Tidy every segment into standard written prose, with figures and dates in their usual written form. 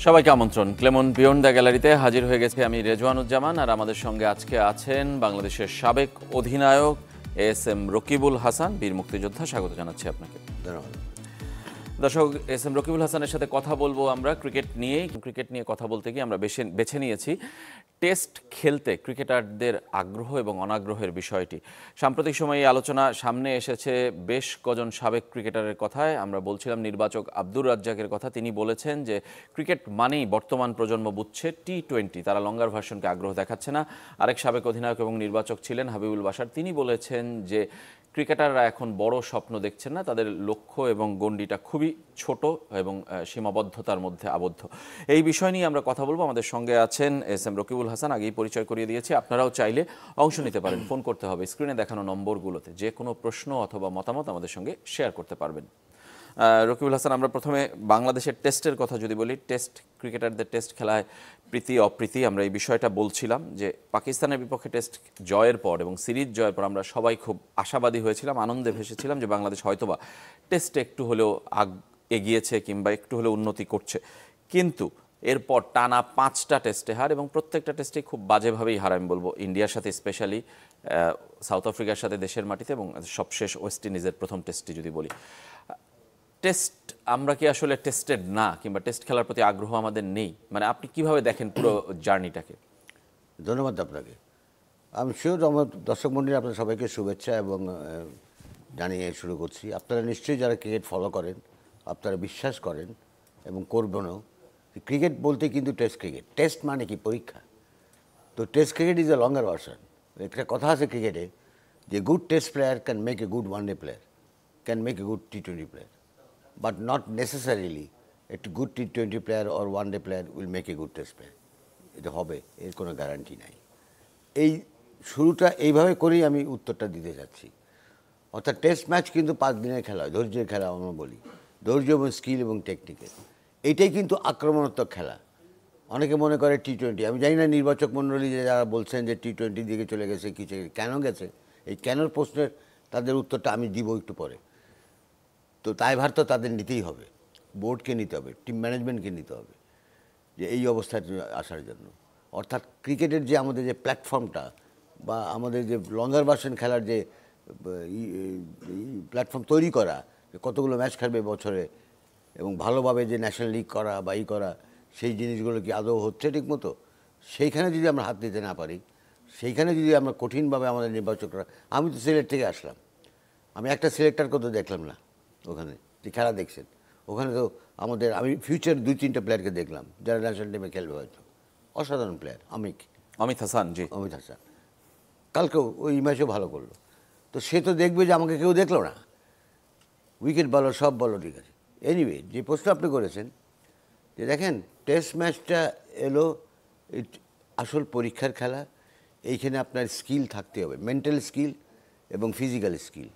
সবাইকে আমন্ত্রণ। Clemon beyond the গ্যালারিতে হাজির হয়ে গেছে আমি রেজওয়ানুজ্জামান, আর আমাদের সঙ্গে আজকে আছেন বাংলাদেশের সাবেক অধিনায়ক এস.এম. রকিবুল হাসান, বীর মুক্তিযোদ্ধা। স্বাগত জানাচ্ছি আপনাকে। ধন্যবাদ। দর্শক, এস.এম. রকিবুল হাসানের সাথে কথা বলবো আমরা ক্রিকেট নিয়ে কথা বলতে গিয়ে আমরা বেছে নিয়েছি টেস্ট খেলতে ক্রিকেটারদের আগ্রহ এবং অনাগ্রহের বিষয়টি। সাম্প্রতিক সময়ে এই আলোচনা সামনে এসেছে বেশ কজন সাবেক ক্রিকেটারের কথায়। আমরা বলছিলাম নির্বাচক আব্দুর রাজ্জাকের কথা। তিনি বলেছেন যে ক্রিকেট মানেই বর্তমান প্রজন্ম বুঝছে টি-20, তারা লঙ্গার ভার্সনকে আগ্রহ দেখাচ্ছে না। আরেক সাবেক অধিনায়ক এবং নির্বাচক ছিলেন হাবিবুল বাশার, তিনি বলেছেন যে ক্রিকেটাররা এখন বড় স্বপ্ন দেখছেন না, তাদের লক্ষ্য এবং গণ্ডিটা খুবই ছোট এবং সীমাবদ্ধতার মধ্যে আবদ্ধ। এই বিষয় নিয়ে আমরা কথা বলবো। আমাদের সঙ্গে আছেন এস.এম. রকিবুল হাসান, আগেই পরিচয় করিয়ে দিয়েছি। আপনারাও চাইলে অংশ নিতে পারেন। ফোন করতে হবে স্ক্রিনে দেখানো নম্বরগুলোতে। যে কোনো প্রশ্ন অথবা মতামত আমাদের সঙ্গে শেয়ার করতে পারবেন। রকিবুল হাসান, আমরা প্রথমে বাংলাদেশের টেস্টের কথা যদি বলি, টেস্ট ক্রিকেটারদের টেস্ট খেলায় প্রীতি অপ্রীতি, আমরা এই বিষয়টা বলছিলাম যে পাকিস্তানের বিপক্ষে টেস্ট জয়ের পর এবং সিরিজ জয়ের পর আমরা সবাই খুব আশাবাদী হয়েছিলাম, আনন্দে ভেসেছিলাম যে বাংলাদেশ হয়তোবা টেস্টে একটু হলেও এগিয়েছে কিংবা একটু হলেও উন্নতি করছে। কিন্তু এরপর টানা 5টা টেস্টে হার, এবং প্রত্যেকটা টেস্টেই খুব বাজেভাবেই হার। আমি বলবো ইন্ডিয়ার সাথে স্পেশালি, সাউথ আফ্রিকার সাথে দেশের মাটিতে, এবং সবশেষ ওয়েস্ট ইন্ডিজের প্রথম টেস্টটি যদি বলি। টেস্ট আমরা কি আসলে টেস্টেড না, কিংবা টেস্ট খেলার প্রতি আগ্রহ আমাদের নেই? মানে আপনি কিভাবে দেখেন পুরো জার্নিটাকে? ধন্যবাদ আপনাকে। আমি শিওর আমার দর্শক মণ্ডলী আপনার সবাইকে শুভেচ্ছা এবং জানিয়ে শুরু করছি। আপনারা নিশ্চয়ই যারা ক্রিকেট ফলো করেন, আপনারা বিশ্বাস করেন এবং করবেনও, ক্রিকেট বলতে কিন্তু টেস্ট ক্রিকেট। টেস্ট মানে কি? পরীক্ষা। তো test cricket is a longer version. একটা কথা আছে ক্রিকেটে যে good test player can make a good one day player, can make a good টি-20 player, but not necessarily a good T20 player or one-day player will make a good test player. এটা হবে, এর কোনো গ্যারান্টি নাই। এই শুরুটা এইভাবে করেই আমি উত্তরটা দিতে যাচ্ছি। অর্থাৎ টেস্ট ম্যাচ কিন্তু 5 দিনের খেলা হয়, ধৈর্যের খেলা আমরা বলি, ধৈর্য এবং স্কিল এবং টেকনিকের। এইটাই কিন্তু আক্রমণাত্মক খেলা। অনেকে মনে করে টি-20, আমি জানি না নির্বাচক মণ্ডলী যে যারা বলছেন যে টি-20 দিকে চলে গেছে, কিছু কেন গেছে, এই কেনর প্রশ্নের তাদের উত্তরটা আমি দিব একটু পরে। তো দায়ভার তো তাদের নিতেই হবে, বোর্ডকে নিতে হবে, টিম ম্যানেজমেন্টকে নিতে হবে যে এই অবস্থায় আসার জন্য। অর্থাৎ ক্রিকেটের যে আমাদের যে প্ল্যাটফর্মটা বা আমাদের যে লঙ্গার ভার্সন খেলার যে প্ল্যাটফর্ম তৈরি করা, কতগুলো ম্যাচ খেলবে বছরে এবং ভালোভাবে যে ন্যাশনাল লিগ করা বা করা, সেই জিনিসগুলো কি আদৌ হচ্ছে ঠিক মতো? সেইখানে যদি আমরা হাত দিতে না পারি, সেইখানে যদি আমরা কঠিনভাবে আমাদের নির্বাচকরা, আমি তো সিলেট থেকে আসলাম, আমি একটা সিলেক্টর কত দেখলাম না ওখানে যে খেলা দেখছেন। ওখানে তো আমাদের আমি ফিউচার 2-3টা প্লেয়ারকে দেখলাম যারা ন্যাশনাল টিমে খেলবে, হয়তো অসাধারণ প্লেয়ার। অমিত হাসান, কালকেও ওই ম্যাচও ভালো করলো। তো সে তো দেখবে যে আমাকে কেউ দেখলো না, উইকেট বলো, সব বলো, ঠিক আছে। এনিওয়ে, যে প্রশ্ন আপনি করেছেন যে দেখেন টেস্ট ম্যাচটা এলো আসল পরীক্ষার খেলা। এইখানে আপনার স্কিল থাকতে হবে, মেন্টাল স্কিল এবং ফিজিক্যাল স্কিল।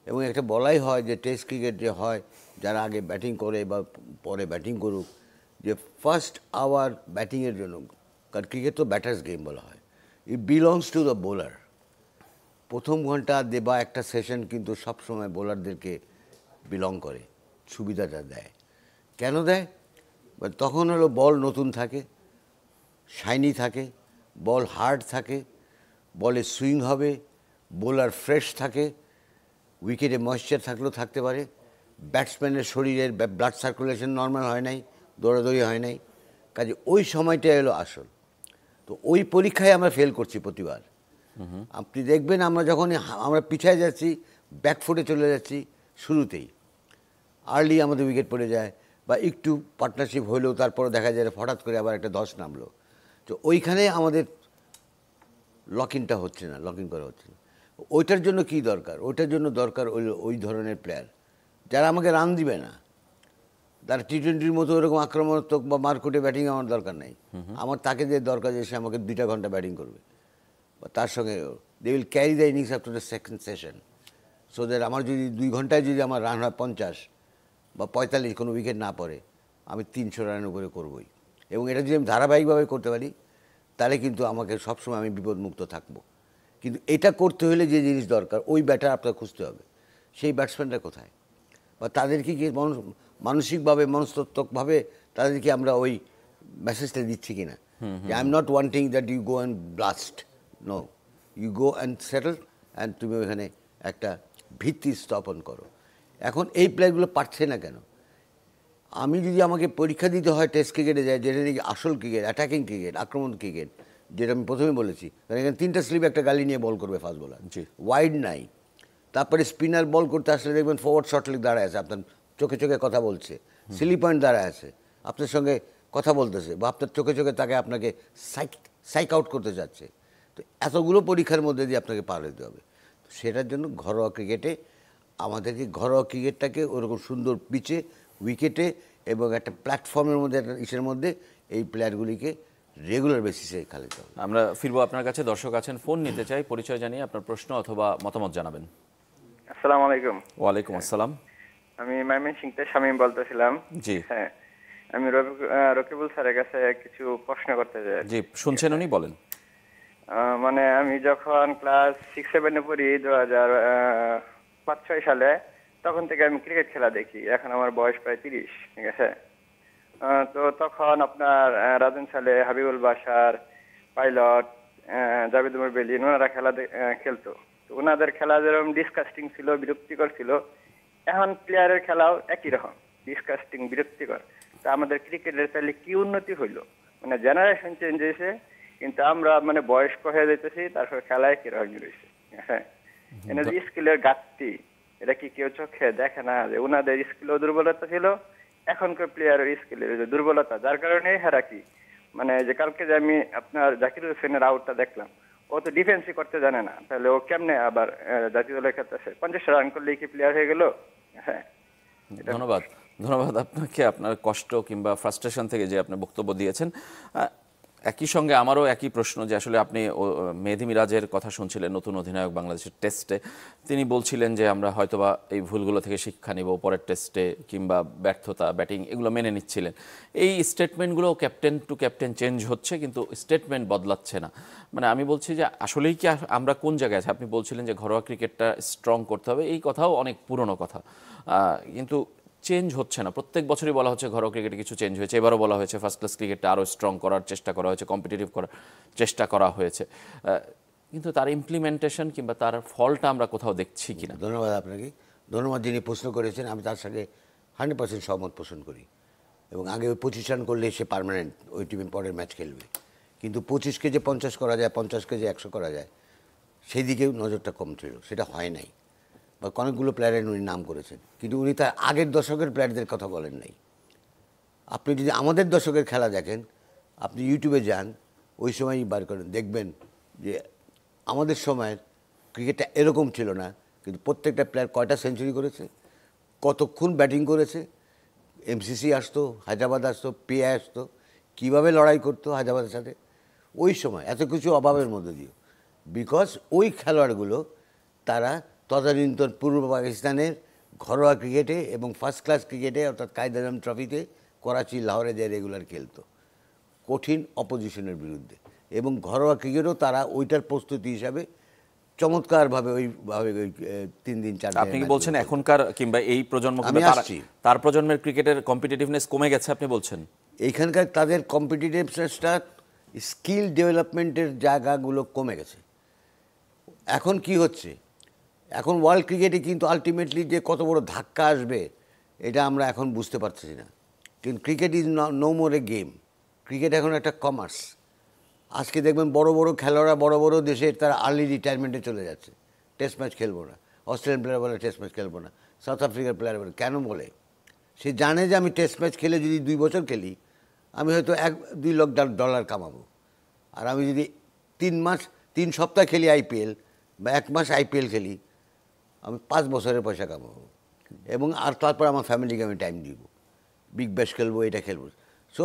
এবং একটা বলাই হয় যে টেস্ট ক্রিকেট যে হয়, যারা আগে ব্যাটিং করে বা পরে ব্যাটিং করুক, যে ফার্স্ট আওয়ার ব্যাটিংয়ের জন্য, কারণ ক্রিকেট তো ব্যাটার্স গেম বলা হয়, ইট বিলংস টু দ্য বোলার। প্রথম ঘন্টা দেবা একটা সেশন কিন্তু সবসময় বোলারদেরকে বিলং করে, সুবিধাটা দেয়। কেন দেয়? তখন হলো বল নতুন থাকে, শাইনি থাকে, বল হার্ড থাকে, বলে সুইং হবে, বোলার ফ্রেশ থাকে, উইকেটে ময়েশ্চার থাকলেও থাকতে পারে, ব্যাটসম্যানের শরীরের ব্লাড সার্কুলেশন নর্মাল হয় নাই, দৌড়াদৌড়ি হয় নাই, কাজে ওই সময়টা এলো আসল। তো ওই পরীক্ষায় আমরা ফেল করছি প্রতিবার। আপনি দেখবেন আমরা যখন আমরা পিছায় যাচ্ছি, ব্যাকফুটে চলে যাচ্ছি শুরুতেই, আর্লি আমাদের উইকেট পড়ে যায়, বা একটু পার্টনারশিপ হলেও তারপরে দেখা যায় হঠাৎ করে আবার একটা 10 নামলো। তো ওইখানে আমাদের লক ইনটা হচ্ছে না, লক ইন করা হচ্ছে না। ওইটার জন্য কি দরকার? ওইটার জন্য দরকার ওই ধরনের প্লেয়ার যারা আমাকে রান দিবে না, তারা টি-20 মতো ওরকম আক্রমণাত্মক বা মারকুটে ব্যাটিং আমার দরকার নেই। আমার তাকে যে দরকার যে সে আমাকে 2টা ঘন্টা ব্যাটিং করবে, বা তার সঙ্গে they will carry the innings after the second session, so that আমার যদি 2 ঘন্টায় যদি আমার রান হয় 50 বা 45, কোনো উইকেট না পড়ে, আমি 300 রানের উপরে করবই। এবং এটা যদি আমি ধারাবাহিকভাবে করতে পারি, তাহলে কিন্তু আমাকে সবসময় আমি বিপদমুক্ত থাকবো। কিন্তু এটা করতে হলে যে জিনিস দরকার, ওই ব্যাটার আপনার খুঁজতে হবে। সেই ব্যাটসম্যানটা কোথায়, বা তাদেরকে কি মানসিকভাবে, মনস্তত্ত্বকভাবে তাদেরকে আমরা ওই মেসেজটা দিচ্ছি কিনা যে I am not wanting that you go and blast, no, you go and settle and তুমি ওখানে একটা ভিত্তি স্থাপন করো। এখন এই প্লেয়ারগুলো পারছে না কেন? আমি যদি আমাকে পরীক্ষা দিতে হয় টেস্ট ক্রিকেটে যায়, যেটা নাকি আসল ক্রিকেট, অ্যাটাকিং ক্রিকেট, আক্রমণ ক্রিকেট, যেটা আমি প্রথমে বলেছি, কারণ এখানে 3টা স্লিপ একটা গালি নিয়ে বল করবে ফাস্ট বোলার, ওয়াইড নাই। তারপরে স্পিনার বল করতে আসলে দেখবেন ফরওয়ার্ড শর্ট লেগ দাঁড়ায় আছে, আপনার চোখে চোখে কথা বলছে, স্লিপ পয়েন্ট দাঁড়ায় আছে, আপনার সঙ্গে কথা বলতেছে, বা আপনার চোখে চোখে তাকে আপনাকে সাইক আউট করতে যাচ্ছে। তো এতগুলো পরীক্ষার মধ্যে দিয়ে আপনাকে পার হতে হবে। তো সেটার জন্য ঘরোয়া ক্রিকেটে আমাদেরকে ঘরোয়া ক্রিকেটটাকে ওরকম সুন্দর পিচে, উইকেটে এবং একটা প্ল্যাটফর্মের মধ্যে, একটা ইসের মধ্যে এই প্লেয়ারগুলিকে রেগুলার বেসিসে খেলাতে হবে। আমরা ফিরবো আপনার কাছে। দর্শক আছেন, ফোন নিতে চাই, পরিচয় জানিয়ে আপনার প্রশ্ন অথবা মতামত জানাবেন। আসসালামু আলাইকুম। ওয়ালাইকুম আসসালাম। আমি ময়মনসিংহ থেকে শামীম বলতেছিলাম। জি হ্যাঁ, আমি রকিবুল স্যারের কাছে কিছু প্রশ্ন করতে চাই। জি, শুনছেন উনি, বলেন। মানে আমি যখন ক্লাস 6-7-এ পড়ি 2005-6 সালে, তখন থেকে আমি ক্রিকেট খেলা দেখি। এখন আমার বয়স প্রায় 30, ঠিক আছে। তো তখন আপনার রাজন সালে, হাবিবুল বাশার, পাইলট, জাভেদ উমর বেলিন, ওনারা খেলতো। তো ওনাদের খেলা যেরকম ডিসকাস্টিং ছিল, বিরক্তিকর ছিল, এখন প্লেয়ারের খেলাও একই রকম ডিসকাস্টিং, বিরক্তিকর। তা আমাদের ক্রিকেটের তাহলে কি উন্নতি হইলো? মানে জেনারেশন চেঞ্জ হয়েছে, কিন্তু আমরা মানে বয়স্ক হয়ে যেতেছি, তারপর খেলা একই রকম রয়েছে। হ্যাঁ, এনাদের স্কিলের ঘাটতি, এটা কি কেউ চোখে দেখে না যে ওনাদের স্কিলেও দুর্বলতা ছিল, এখনকার প্লেয়ারের স্কিলের দুর্বলতা, যার কারণে হেরা কি মানে যে কালকে যে আমি আপনার জাকির হোসেনের আউটটা দেখলাম, ও তো ডিফেন্সই করতে জানে না, তাহলে ও কেমনে আবার জাতীয় দলের খেলতেছে? 50 রান করলে কি প্লেয়ার হয়ে গেল? হ্যাঁ, ধন্যবাদ। ধন্যবাদ আপনাকে, আপনার কষ্ট কিংবা ফ্রাস্ট্রেশন থেকে যে আপনি বক্তব্য দিয়েছেন। একই সঙ্গে আমারও একই প্রশ্ন যে আসলে আপনি মেহেদী মিরাজের কথা শুনছিলেন, নতুন অধিনায়ক বাংলাদেশের টেস্টে। তিনি বলছিলেন যে আমরা হয়তোবা এই ভুলগুলো থেকে শিক্ষা নিব পরের টেস্টে, কিংবা ব্যর্থতা, ব্যাটিং, এগুলো মেনে নিচ্ছিলেন। এই স্টেটমেন্টগুলো ক্যাপ্টেন টু ক্যাপ্টেন চেঞ্জ হচ্ছে, কিন্তু স্টেটমেন্ট বদলাচ্ছে না। মানে আমি বলছি যে আসলেই কি আমরা কোন জায়গায় আছি? আপনি বলছিলেন যে ঘরোয়া ক্রিকেটটা স্ট্রং করতে হবে, এই কথাও অনেক পুরনো কথা, কিন্তু চেঞ্জ হচ্ছে না। প্রত্যেক বছরই বলা হচ্ছে ঘরোয়া ক্রিকেটে কিছু চেঞ্জ হয়েছে, এবারও বলা হয়েছে ফার্স্ট ক্লাস ক্রিকেটটা আরও স্ট্রং করার চেষ্টা করা হয়েছে, কম্পিটিটিভ করার চেষ্টা করা হয়েছে, কিন্তু তার ইমপ্লিমেন্টেশন কিংবা তার ফলটা আমরা কোথাও দেখছি কিনা। ধন্যবাদ আপনাকে, ধন্যবাদ যিনি প্রশ্ন করেছেন। আমি তার সাথে 100% সহমত পোষণ করি, এবং আগে ওই 25 রান করলে সে পার্মানেন্ট ওই টিমে পরের ম্যাচ খেলবে, কিন্তু 25কে যে 50 করা যায়, 50কে যে 100 করা যায়, সেই দিকেও নজরটা কম ছিল, সেটা হয় নাই। বা অনেকগুলো প্লেয়ারের উনি নাম করেছেন, কিন্তু উনি তার আগের দশকের প্লেয়ারদের কথা বলেন নাই। আপনি যদি আমাদের দশকের খেলা দেখেন, আপনি ইউটিউবে যান, ওই সময়ই বার করেন, দেখবেন যে আমাদের সময়ের ক্রিকেটটা এরকম ছিল না, কিন্তু প্রত্যেকটা প্লেয়ার কয়টা সেঞ্চুরি করেছে, কতক্ষণ ব্যাটিং করেছে, এমসিসি আসতো, হায়দ্রাবাদ আসতো, পিআই আসতো, কীভাবে লড়াই করতো হায়দ্রাবাদের সাথে ওই সময়, এত কিছু অভাবের মধ্যে দিয়ে। বিকজ ওই খেলোয়াড়গুলো তারা তদানীন্তন পূর্ব পাকিস্তানের ঘরোয়া ক্রিকেটে এবং ফার্স্ট ক্লাস ক্রিকেটে, অর্থাৎ কায়েদ আজম ট্রফিতে করাচি, লাহোরে যে রেগুলার খেলতো কঠিন অপোজিশনের বিরুদ্ধে, এবং ঘরোয়া ক্রিকেটও তারা ওইটার প্রস্তুতি হিসাবে চমৎকারভাবে ওইভাবে 3 দিন 4 দিন। আপনি কি বলছেন এখনকার কিংবা এই প্রজন্ম, তার প্রজন্মের ক্রিকেটের কম্পিটিটিভনেস কমে গেছে আপনি বলছেন? এইখানকার তাদের কম্পিটিটিভনেসটা, স্কিল ডেভেলপমেন্টের জায়গাগুলো কমে গেছে। এখন কি হচ্ছে, এখন ওয়ার্ল্ড ক্রিকেটে কিন্তু আলটিমেটলি যে কত বড় ধাক্কা আসবে এটা আমরা এখন বুঝতে পারছি না। কিন্তু cricket is no more a game, cricket এখন একটা কমার্স। আজকে দেখবেন বড় বড় খেলোয়াড়রা বড় বড় দেশের তারা আর্লি রিটায়ারমেন্টে চলে যাচ্ছে, টেস্ট ম্যাচ খেলবো না। অস্ট্রেলিয়ান প্লেয়ার বলে টেস্ট ম্যাচ খেলবো না, সাউথ আফ্রিকার প্লেয়ার বলে। কেন বলে? সে জানে যে আমি টেস্ট ম্যাচ খেলে যদি 2 বছর খেলি, আমি হয়তো 1-2 লাখ ডলার কামাবো। আর আমি যদি 3 সপ্তাহ খেলি আইপিএল, বা 1 মাস আইপিএল খেলি, আমি 5 বছরের পয়সা কামাবো, এবং আর তারপর আমার ফ্যামিলিকে আমি টাইম দিব, বিগ ব্যাশ খেলবো, এটা খেলবো। So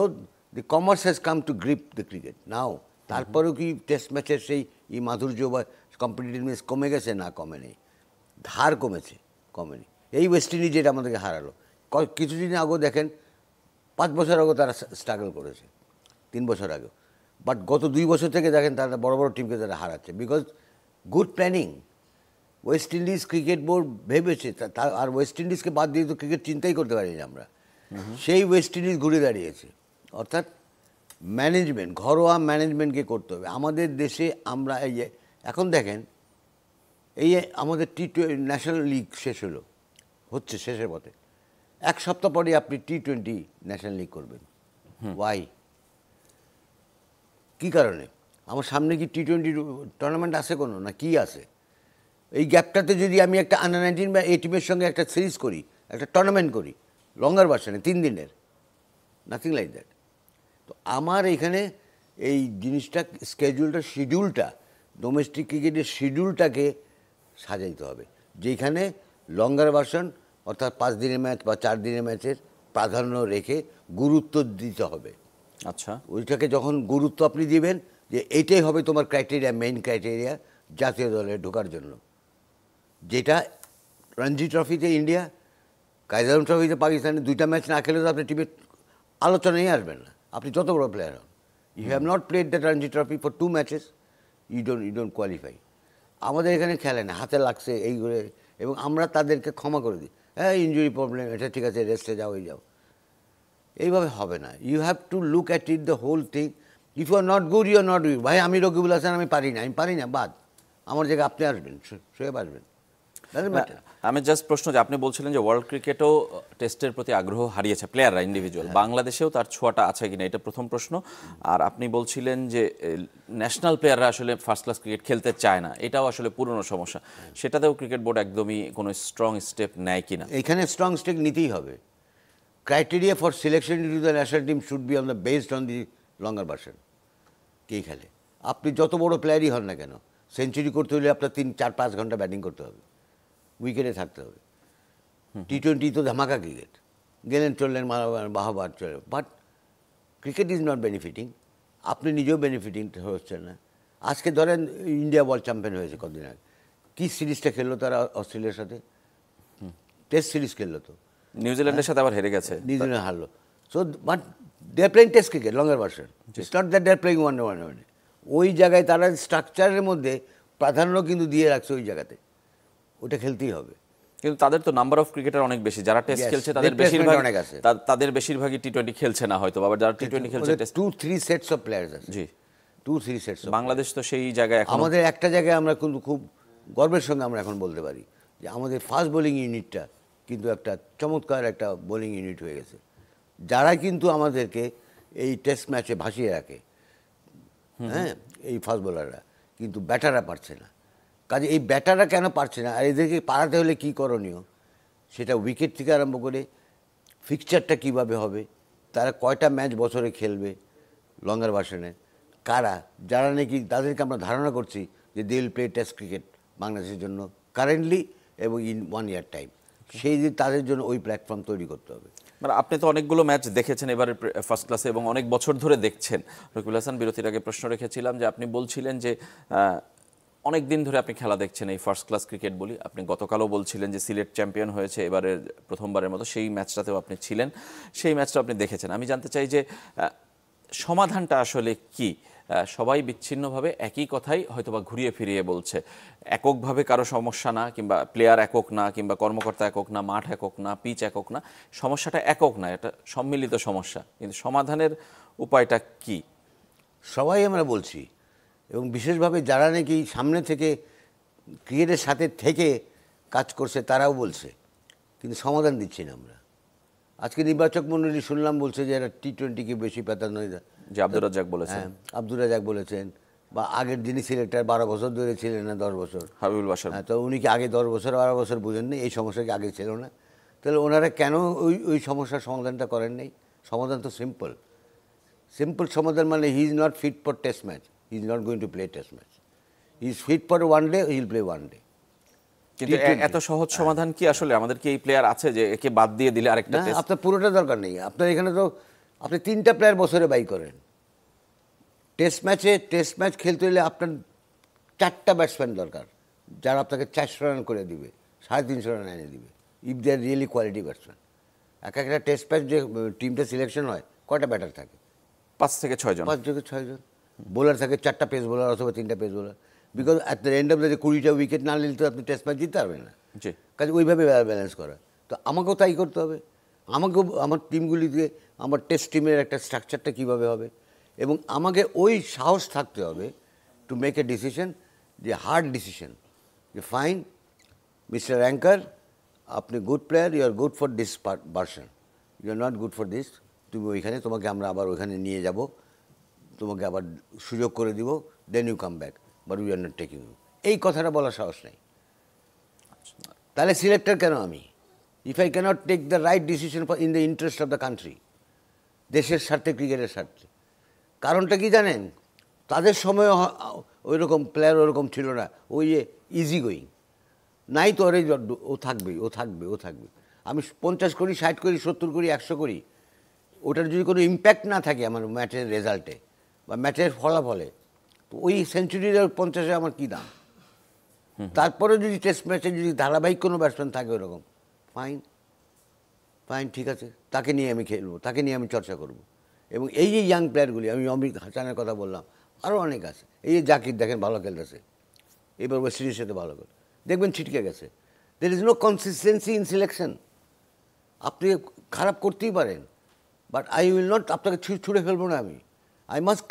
the commerce has come to grip the cricket now. তারপরেও কি টেস্ট ম্যাচের সেই মাধুর্য বা কম্পিটিটিভনেস কমে গেছে? না, কমে নেই, ধার কমেছে, কমেনি। এই ওয়েস্ট ইন্ডিজ যেটা আমাদেরকে হারালো, কিছুদিন আগেও দেখেন, 5 বছর আগেও তারা স্ট্রাগল করেছে, 3 বছর আগেও। বাট গত 2 বছর থেকে দেখেন তারা বড় বড় টিমকে তারা হারাচ্ছে, because good planning. West Indies cricket board ভেবেছে, আর ওয়েস্ট ইন্ডিজকে বাদ দিয়ে তো ক্রিকেট চিন্তাই করতে পারিনি আমরা। সেই ওয়েস্ট ইন্ডিজ ঘুরে দাঁড়িয়েছে। অর্থাৎ ম্যানেজমেন্ট, ঘরোয়া ম্যানেজমেন্টকে করতে হবে। আমাদের দেশে আমরা এই যে এখন দেখেন, এই যে আমাদের ন্যাশনাল লিগ শেষ হচ্ছে শেষের পথে, এক সপ্তাহ পরে আপনি টি-20 ন্যাশনাল লিগ করবেন। ওয়াই? কী কারণে? আমার সামনে কি টি-20 টুর্নামেন্ট আছে কোনো, না কি আছে? এই গ্যাপটাতে যদি আমি একটা আন্ডার-19 বা এ টিমের সঙ্গে একটা সিরিজ করি, একটা টুর্নামেন্ট করি লঙ্গার ভার্সনে 3 দিনের, নাথিং লাইক দ্যাট। তো আমার এখানে এই জিনিসটা, শিডিউলটা ডোমেস্টিক ক্রিকেটের শিডিউলটাকে সাজাইতে হবে, যেখানে লঙ্গার ভার্সন অর্থাৎ 5 দিনের ম্যাচ বা 4 দিনের ম্যাচের প্রাধান্য রেখে গুরুত্ব দিতে হবে। আচ্ছা, ওইটাকে যখন গুরুত্ব আপনি দিবেন যে এইটাই হবে তোমার ক্রাইটেরিয়া, মেইন ক্রাইটেরিয়া জাতীয় দলে ঢোকার জন্য, যেটা রঞ্জি ট্রফিতে ইন্ডিয়া, কাইজারুম ট্রফিতে পাকিস্তানের 2টা ম্যাচ না খেলে তো আপনি টিমের আলোচনায় আসবেন না, আপনি যত বড় প্লেয়ার হন। You have not played the Ranji trophy for 2 matches, you don't qualify. আমাদের এখানে খেলে না, হাতে লাগছে এই করে, এবং আমরা তাদেরকে ক্ষমা করে দিই, হ্যাঁ ইনজুরি প্রবলেম, এটা ঠিক আছে, রেস্টে যাও, যাও। এইভাবে হবে না। You have to look at it the whole thing. If you are not good, you are not good. ভাই আমি রকিবুল হাসান, আমি পারি না, বাদ। আমার জায়গায় আপনি আসবেন, শোয়েব আসবেন। আমি জাস্ট প্রশ্ন, যে আপনি বলছিলেন যে ওয়ার্ল্ড ক্রিকেটও টেস্টের প্রতি আগ্রহ হারিয়েছে প্লেয়াররা, ইন্ডিভিজুয়াল, বাংলাদেশেও তার ছোঁয়াটা আছে কিনা, এটা প্রথম প্রশ্ন। আর আপনি বলছিলেন যে ন্যাশনাল প্লেয়াররা আসলে ফার্স্ট ক্লাস ক্রিকেট খেলতে চায় না, এটাও আসলে পুরনো সমস্যা। সেটাতেও ক্রিকেট বোর্ড একদমই কোনো স্ট্রং স্টেপ নেয় কিনা? এখানে স্ট্রং স্টেপ নিতেই হবে। Criteria for selection to the national team should be on the based on the longer version. কে খেলে? আপনি যত বড় প্লেয়ারই হন না কেন, সেঞ্চুরি করতে হলে আপনার 3-4-5 ঘন্টা ব্যাটিং করতে হবে, উইকেটে থাকতে হবে। টি-20 তো ধামাকা ক্রিকেট, গেলেন চললেন বাহাবার চলে, but cricket is not benefiting. আপনি নিজেও বেনিফিটিং হচ্ছেন না। আজকে ধরেন ইন্ডিয়া ওয়ার্ল্ড চ্যাম্পিয়ন হয়েছে কদিন আগে, কী সিরিজটা খেললো তারা অস্ট্রেলিয়ার সাথে? টেস্ট সিরিজ খেললো তো, নিউজিল্যান্ডের সাথে আবার হেরে গেছে, নিউজিল্যান্ড হারলো। So but they are playing test cricket, longer version. It's not that they are playing one one. ওই জায়গায় তারা স্ট্রাকচারের মধ্যে প্রাধান্য কিন্তু দিয়ে রাখছে ওই জায়গাতে, ওটা খেলতেই হবে। কিন্তু তাদের তো নাম্বার অফ ক্রিকেটার অনেক বেশি, যারা টেস্ট খেলছে তাদের বেশিরভাগই টি-20 খেলছে না হয়তো, আবার যারা টি-20 খেলছে 2-3 সেটস অফ প্লেয়ার্স আছে। জি, 2-3 সেটস। বাংলাদেশ তো সেই জায়গায় এখন আমাদের একটা জায়গায় আমরা কিন্তু খুব গর্বের সঙ্গে আমরা এখন বলতে পারি যে আমাদের ফাস্ট বোলিং ইউনিটটা কিন্তু একটা চমৎকার একটা বোলিং ইউনিট হয়ে গেছে, যারা কিন্তু আমাদেরকে এই টেস্ট ম্যাচে ভাসিয়ে রাখে। হ্যাঁ, এই ফাস্ট বোলাররা, কিন্তু ব্যাটাররা পারছে না। কাজে এই ব্যাটাররা কেন পারছে না, আর এদেরকে পারাতে হলে কী করণীয়, সেটা উইকেট থেকে আরম্ভ করে ফিক্সচারটা কীভাবে হবে, তারা কয়টা ম্যাচ বছরে খেলবে লঙ্গার ভার্সনে, কারা, যারা নাকি তাদেরকে আমরা ধারণা করছি যে they will play test cricket বাংলাদেশের জন্য কারেন্টলি এবং ইন 1 ইয়ার টাইম, সেই যে তাদের জন্য ওই প্ল্যাটফর্ম তৈরি করতে হবে। মানে আপনি তো অনেকগুলো ম্যাচ দেখেছেন এবারে ফার্স্ট ক্লাসে এবং অনেক বছর ধরে দেখছেন। রকিবুল হাসান, বিরতির আগে প্রশ্ন রেখেছিলাম যে আপনি বলছিলেন যে অনেক দিন ধরে আপনি খেলা দেখছেন এই ফার্স্ট ক্লাস ক্রিকেট বলি। আপনি গতকালও বলছিলেন যে সিলেট চ্যাম্পিয়ন হয়েছে এবারের প্রথমবারের মতো, সেই ম্যাচটাতেও আপনি ছিলেন, সেই ম্যাচটা আপনি দেখেছেন। আমি জানতে চাই যে সমাধানটা আসলে কি? সবাই বিচ্ছিন্নভাবে একই কথাই হয়তোবা ঘুরিয়ে ফিরিয়ে বলছে, এককভাবে কারো সমস্যা না, কিংবা প্লেয়ার একক না, কিংবা কর্মকর্তা একক না, মাঠ একক না, পিচ একক না, সমস্যাটা একক না, এটা সম্মিলিত সমস্যা। কিন্তু সমাধানের উপায়টা কি? সবাই আমরা বলছি, এবং বিশেষভাবে যারা নাকি সামনে থেকে ক্রিকেটের সাথে থেকে কাজ করছে তারাও বলছে, কিন্তু সমাধান দিচ্ছি না আমরা। আজকে নির্বাচক মণ্ডলী শুনলাম বলছে যে এরা টি-20কে বেশি প্রাধান্য দেয়, যে আব্দুর রাজ্জাক বলেছেন। হ্যাঁ, আব্দুর রাজ্জাক বলেছেন, বা আগের যিনি সিলেক্টর 12 বছর ধরে ছিলেন না 10 বছর, হাবিবুল বাশার। হ্যাঁ, তো উনি কি আগে 10 বছর 12 বছর বুঝেননি এই সমস্যা কি আগে ছিল না? তাহলে ওনারা কেন ওই সমস্যার সমাধানটা করেন নাই? সমাধান তো সিম্পল সমাধান, মানে he is not fit for test match, he is not going to play test match, he is fit for one day, he will play one day. কিন্তু এত সহজ সমাধান কি আসলে? আমাদের কি এই প্লেয়ার আছে যে একে বাদ দিয়ে দিলে আরেকটা না, আপনার পুরোটা দরকার নেই। আপনার এখানে তো আপনি 3টা প্লেয়ার বছরে বাই করেন। টেস্ট ম্যাচ খেলতে হলে আপনার 4টা ব্যাটসম্যান দরকার, যারা আপনাকে 400 রান করে দিবে, 350 রান এনে দিবে, if they are really quality batsman. একটা টেস্ট ম্যাচ যে টিমটা সিলেকশন হয়, কয়টা ব্যাটার থাকে? 5 থেকে 6 জন। 5 থেকে 6 জন। বোলার থাকে 4টা পেস বোলার অথবা 3টা pace bowler, because at the end of the 20টা উইকেট না নিলে তো আপনি টেস্ট ম্যাচ জিততে পারবেন না। জি, কাজে ওইভাবে ব্যালেন্স করা। তো আমাকেও তাই করতে হবে। আমাকে আমার টিমগুলিতে আমার টেস্ট টিমের একটা স্ট্রাকচারটা কীভাবে হবে, এবং আমাকে ওই সাহস থাকতে হবে টু মেক এ ডিসিশন, যে হার্ড ডিসিশন, যে ফাইন মিস্টার অ্যাঙ্কার, আপনি good player, you are good for this version, you are not good for this, তুমি ওইখানে, তোমাকে আমরা আবার ওইখানে নিয়ে যাব, তোমাকে আবার সুযোগ করে দিব, then you come back, but we are not taking you. এই কথাটা বলার সাহস নেই। তাহলে সিলেক্টর কেন আমি? If I can't take the right decision in the interest of the country, দেশের স্বার্থে, ক্রিকেটের স্বার্থে। কারণটা কি জানেন? তাদের সময় ওই রকম প্লেয়ার ওরকম ছিল না, ওই যে ইজি গোয়িং, নাই তো ওরে ও থাকবেই, ও থাকবে, ও থাকবে। আমি 50 করি, 60 করি, 70 করি, 100 করি, ওটার যদি কোনো ইম্প্যাক্ট না থাকে আমার ম্যাচের রেজাল্টে বা ম্যাচের ফলাফলে, তো ওই সেঞ্চুরির 50-এ আমার কী দাম? তারপরে যদি টেস্ট ম্যাচে যদি ধারাবাহিক কোনো ব্যাটসম্যান থাকে ওরকম, ফাইন, ফাইন, ঠিক আছে, তাকে নিয়ে আমি খেলবো, তাকে নিয়ে আমি চর্চা করব। এবং এই যে ইয়াং প্লেয়ারগুলি, আমি অমিত হাসানের কথা বললাম, আরও অনেক আছে, এই যে জাকির দেখেন ভালো খেলতেছে, এবার ওয়েস্ট ইন্ডিজের সাথে ভালো করে দেখবেন ছিটকে গেছে। There is no consistency in selection. আপনি খারাপ করতেই পারেন, বাট আই উইল নট, আপনাকে ছুঁড়ে ফেলবো না আমি, আই মাস্ট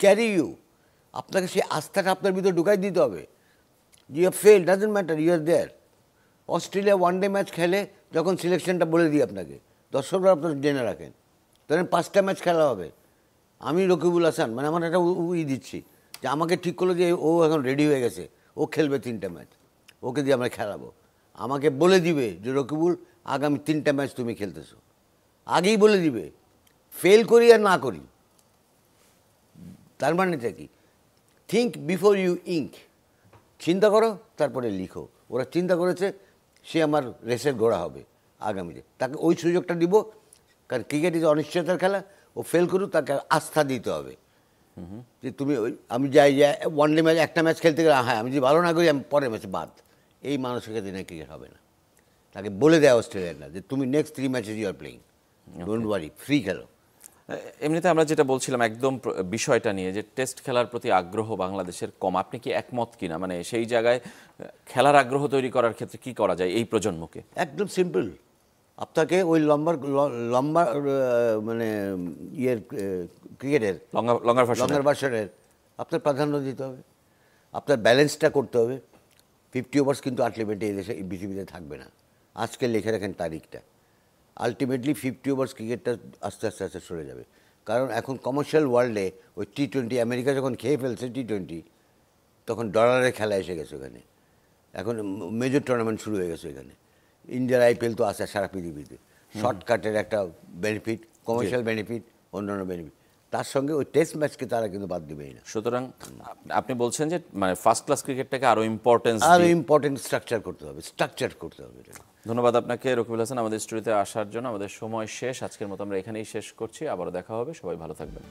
ক্যারি ইউ। আপনাকে সেই আস্থাটা আপনার ভিতরে ঢুকাই দিতে হবে। You have fail, doesn't matter, you are there. Australia one day match খেলে যখন সিলেকশনটা বলে দিই আপনাকে, দর্শকরা আপনার জেনে রাখেন, ধরেন 5টা ম্যাচ খেলা হবে, আমি রকিবুল হাসান, মানে আমার একটা দিচ্ছি যে আমাকে ঠিক করলো যে ও এখন রেডি হয়ে গেছে, ও খেলবে 3টা ম্যাচ, ওকে দিয়ে আমরা খেলাবো। আমাকে বলে দিবে যে রকিবুল আগামী 3টা ম্যাচ তুমি খেলতেছো, আগেই বলে দিবে, ফেল করি আর না করি। তার মানেটা কি? থিঙ্ক বিফোর ইউ ইঙ্ক, চিন্তা করো তারপরে লিখো। ওরা চিন্তা করেছে সে আমার রেসের ঘোড়া হবে আগামীতে, তাকে ওই সুযোগটা দিব, কারণ ক্রিকেট ইজ অনিশ্চয়তার খেলা। ও ফেল করুক, তাকে আস্থা দিতে হবে যে তুমি ওই, আমি যাই যে ওয়ানডে ম্যাচ, একটা ম্যাচ খেলতে গেলে হ্যাঁ আমি যদি ভালো না করি আমি পরের ম্যাচে বাদ, এই মানসিকতা দিনে ক্রিকেট হবে না। তাকে বলে দেয় অস্ট্রেলিয়ানরা যে তুমি next 3 matches you are playing, don't worry, free খেলো। এমনিতে আমরা যেটা বলছিলাম একদম বিষয়টা নিয়ে, যে টেস্ট খেলার প্রতি আগ্রহ বাংলাদেশের কম, আপনি কি একমত কিনা? মানে সেই জায়গায় খেলার আগ্রহ তৈরি করার ক্ষেত্রে কি করা যায় এই প্রজন্মকে? একদম সিম্পল, আপনাকে ওই লম্বা মানে ইয়ের ক্রিকেটের লঙ্গার ভার্সনের আপনার প্রাধান্য দিতে হবে, আপনার ব্যালেন্সটা করতে হবে। 50 ওভার্স কিন্তু আলটিমেটলি এই দেশে, এই পৃথিবীতে থাকবে না। আজকে লিখে রাখেন তারিখটা, আলটিমেটলি 50 ওভার্স ক্রিকেটটা আস্তে আস্তে আস্তে সরে যাবে। কারণ এখন কমার্শিয়াল ওয়ার্ল্ডে ওই T20, আমেরিকা যখন খেয়ে ফেলছে T20, তখন ডলারের খেলা এসে গেছে ওখানে, এখন মেজর টুর্নামেন্ট শুরু হয়ে গেছে এখানে। ইন্ডিয়ার IPL তো আসে সারা পৃথিবীতে, শর্টকাটের একটা বেনিফিট, কমার্শিয়াল বেনিফিট, অন্যান্য বেনিফিট, তার সঙ্গে ওই টেস্ট ম্যাচকে তারা কিন্তু বাদ দেবেই না। সুতরাং আপনি বলছেন যে মানে ফার্স্ট ক্লাস ক্রিকেটটাকে আরো ইম্পর্টেন্ট স্ট্রাকচার করতে হবে, ধন্যবাদ আপনাকে রকিবুল হাসান আমাদের স্টুডিওতে আসার জন্য। আমাদের সময় শেষ, আজকের মতো আমরা এখানেই শেষ করছি, আবারও দেখা হবে, সবাই ভালো থাকবেন।